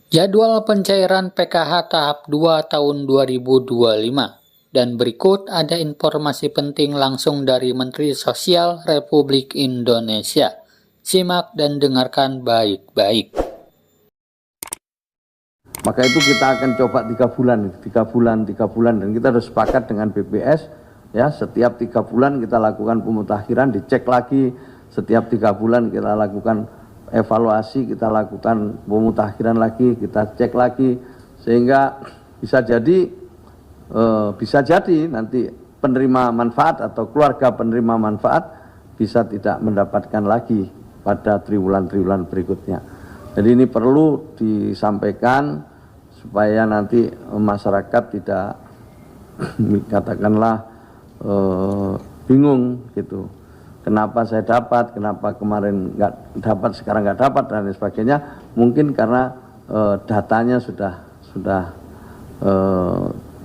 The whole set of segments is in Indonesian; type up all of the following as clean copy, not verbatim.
Jadwal pencairan PKH tahap 2 tahun 2025. Dan berikut ada informasi penting langsung dari Menteri Sosial Republik Indonesia. Simak dan dengarkan baik-baik. Maka itu kita akan coba 3 bulan, dan kita sudah sepakat dengan BPS, ya, setiap 3 bulan kita lakukan pemutakhiran, dicek lagi, setiap 3 bulan kita lakukan evaluasi, kita lakukan pemutakhiran lagi, kita cek lagi, sehingga bisa jadi nanti penerima manfaat atau keluarga penerima manfaat bisa tidak mendapatkan lagi pada triwulan-triwulan berikutnya. Jadi ini perlu disampaikan supaya nanti masyarakat tidak katakanlah bingung gitu. Kenapa saya dapat, kenapa kemarin nggak dapat, sekarang nggak dapat, dan lain sebagainya. Mungkin karena datanya sudah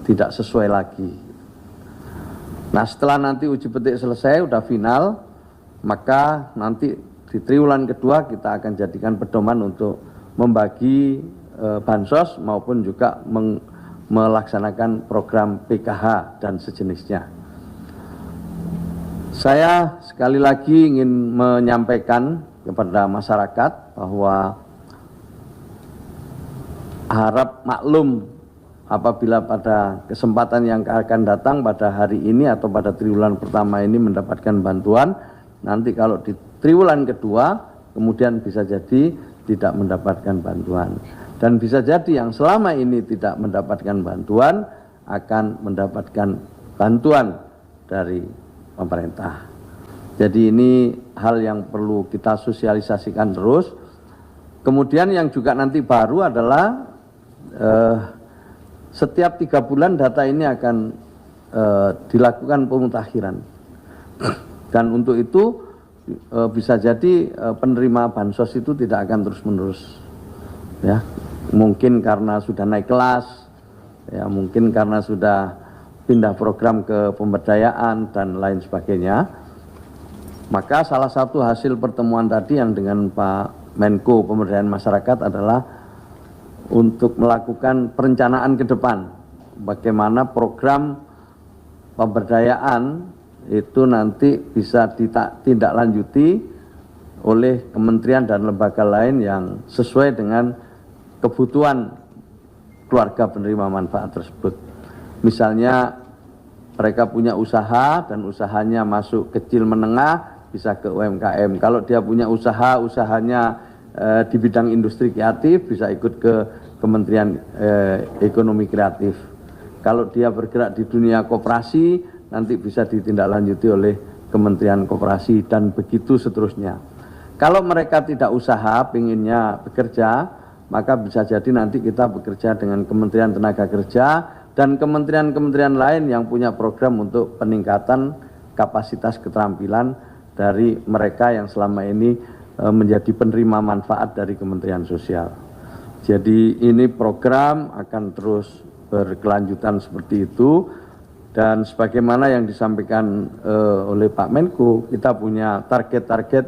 tidak sesuai lagi. Nah, setelah nanti uji petik selesai, udah final, maka nanti di triwulan kedua kita akan jadikan pedoman untuk membagi bansos maupun juga melaksanakan program PKH dan sejenisnya. Saya sekali lagi ingin menyampaikan kepada masyarakat bahwa harap maklum apabila pada kesempatan yang akan datang pada hari ini atau pada triwulan pertama ini mendapatkan bantuan, nanti kalau di triwulan kedua kemudian bisa jadi tidak mendapatkan bantuan. Dan bisa jadi yang selama ini tidak mendapatkan bantuan akan mendapatkan bantuan dari pemerintah. Jadi ini hal yang perlu kita sosialisasikan terus. Kemudian yang juga nanti baru adalah setiap 3 bulan data ini akan dilakukan pemutakhiran. Dan untuk itu bisa jadi penerima bansos itu tidak akan terus-menerus, ya. Mungkin karena sudah naik kelas, ya, mungkin karena sudah pindah program ke pemberdayaan dan lain sebagainya. Maka salah satu hasil pertemuan tadi yang dengan Pak Menko Pemberdayaan Masyarakat adalah untuk melakukan perencanaan ke depan, bagaimana program pemberdayaan itu nanti bisa ditindaklanjuti oleh kementerian dan lembaga lain yang sesuai dengan kebutuhan keluarga penerima manfaat tersebut. Misalnya mereka punya usaha dan usahanya masuk kecil menengah, bisa ke UMKM. Kalau dia punya usahanya di bidang industri kreatif, bisa ikut ke Kementerian Ekonomi Kreatif. Kalau dia bergerak di dunia koperasi, nanti bisa ditindaklanjuti oleh Kementerian Koperasi dan begitu seterusnya. Kalau mereka tidak usaha, pinginnya bekerja, maka bisa jadi nanti kita bekerja dengan Kementerian Tenaga Kerja dan kementerian-kementerian lain yang punya program untuk peningkatan kapasitas keterampilan dari mereka yang selama ini menjadi penerima manfaat dari Kementerian Sosial. Jadi ini program akan terus berkelanjutan seperti itu, dan sebagaimana yang disampaikan oleh Pak Menko, kita punya target-target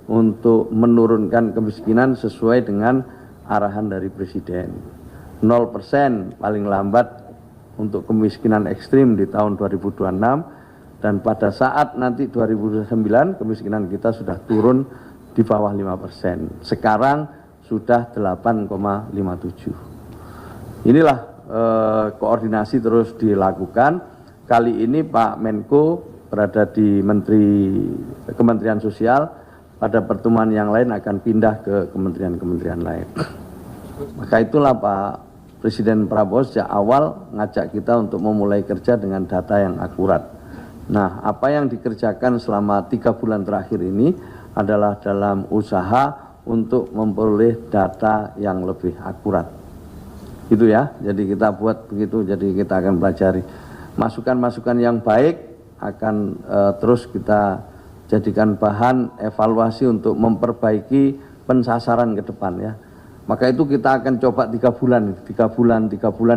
untuk menurunkan kemiskinan sesuai dengan arahan dari Presiden. 0% paling lambat untuk kemiskinan ekstrim di tahun 2026, dan pada saat nanti 2029 kemiskinan kita sudah turun di bawah 5%. Sekarang sudah 8,57. Inilah koordinasi terus dilakukan. Kali ini Pak Menko berada di Kementerian Sosial, pada pertemuan yang lain akan pindah ke kementerian-kementerian lain. Maka itulah Pak Presiden Prabowo sejak awal ngajak kita untuk memulai kerja dengan data yang akurat. Nah, apa yang dikerjakan selama 3 bulan terakhir ini adalah dalam usaha untuk memperoleh data yang lebih akurat. Gitu ya, jadi kita buat begitu, jadi kita akan pelajari. Masukan-masukan yang baik akan terus kita jadikan bahan evaluasi untuk memperbaiki pensasaran ke depan, ya. Maka itu kita akan coba 3 bulan,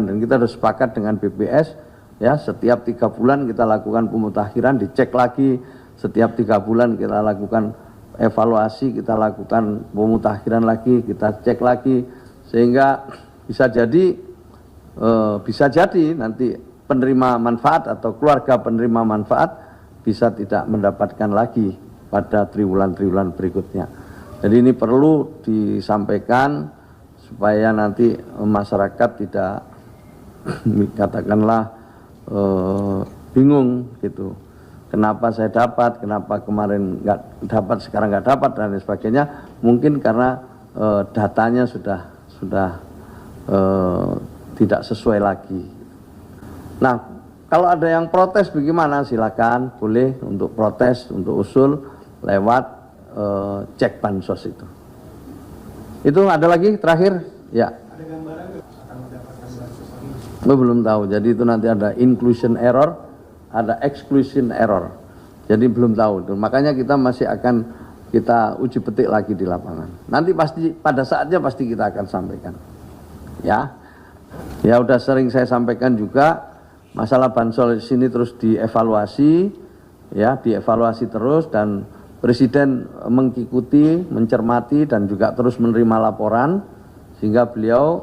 dan kita sudah sepakat dengan BPS, ya, setiap 3 bulan kita lakukan pemutakhiran, dicek lagi, setiap 3 bulan kita lakukan evaluasi, kita lakukan pemutakhiran lagi, kita cek lagi, sehingga bisa jadi nanti penerima manfaat atau keluarga penerima manfaat bisa tidak mendapatkan lagi pada triwulan-triwulan berikutnya. Jadi ini perlu disampaikan supaya nanti masyarakat tidak katakanlah bingung gitu. Kenapa saya dapat, kenapa kemarin nggak dapat, sekarang nggak dapat dan lain sebagainya. Mungkin karena datanya sudah tidak sesuai lagi. Nah, kalau ada yang protes bagaimana? Silakan, boleh untuk protes, untuk usul lewat cek bansos itu. Itu ada lagi terakhir, ya. Ada gambaran akan mendapatkan bansos lagi? Belum tahu. Jadi itu nanti ada inclusion error, ada exclusion error. Jadi belum tahu. Makanya kita masih akan kita uji petik lagi di lapangan. Nanti pasti pada saatnya pasti kita akan sampaikan. Ya. Ya udah sering saya sampaikan juga masalah bansos ini terus dievaluasi, ya dievaluasi terus dan Presiden mengikuti, mencermati dan juga terus menerima laporan sehingga beliau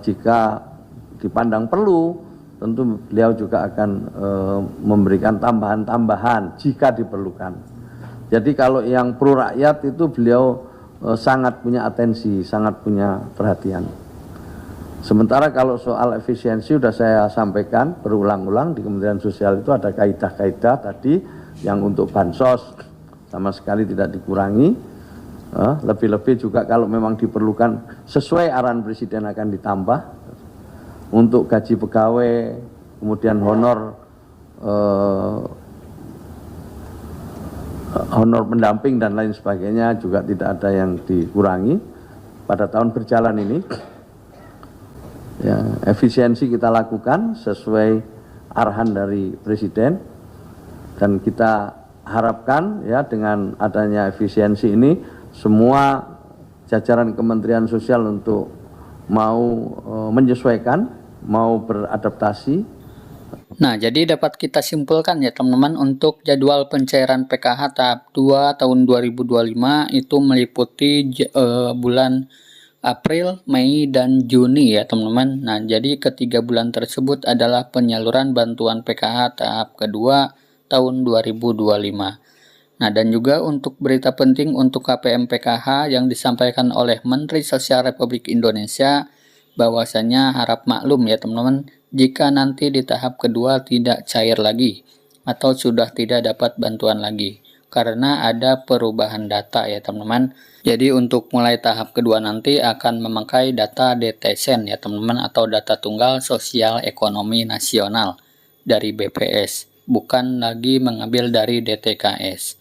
jika dipandang perlu tentu beliau juga akan memberikan tambahan-tambahan jika diperlukan. Jadi kalau yang pro rakyat itu beliau sangat punya atensi, sangat punya perhatian. Sementara kalau soal efisiensi sudah saya sampaikan berulang-ulang di Kementerian Sosial itu ada kaidah-kaidah tadi yang untuk bansos sama sekali tidak dikurangi, lebih-lebih juga kalau memang diperlukan sesuai arahan Presiden akan ditambah untuk gaji pegawai, kemudian honor pendamping dan lain sebagainya juga tidak ada yang dikurangi pada tahun berjalan ini. Ya, efisiensi kita lakukan sesuai arahan dari Presiden dan kita harapkan ya dengan adanya efisiensi ini semua jajaran Kementerian Sosial untuk mau menyesuaikan, mau beradaptasi. Nah, jadi dapat kita simpulkan ya teman-teman, untuk jadwal pencairan PKH tahap 2 tahun 2025 itu meliputi bulan April, Mei, dan Juni ya teman-teman. Nah, jadi ketiga bulan tersebut adalah penyaluran bantuan PKH tahap kedua tahun 2025. Nah, dan juga untuk berita penting untuk KPM PKH yang disampaikan oleh Menteri Sosial Republik Indonesia, bahwasanya harap maklum ya teman-teman, jika nanti di tahap kedua tidak cair lagi atau sudah tidak dapat bantuan lagi karena ada perubahan data ya teman-teman. Jadi untuk mulai tahap kedua nanti akan memakai data DTSEN ya teman-teman, atau data tunggal sosial ekonomi nasional dari BPS, bukan lagi mengambil dari DTKS.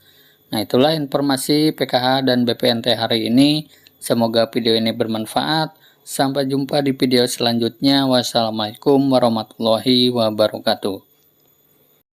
Nah, itulah informasi PKH dan BPNT hari ini. Semoga video ini bermanfaat. Sampai jumpa di video selanjutnya. Wassalamualaikum warahmatullahi wabarakatuh.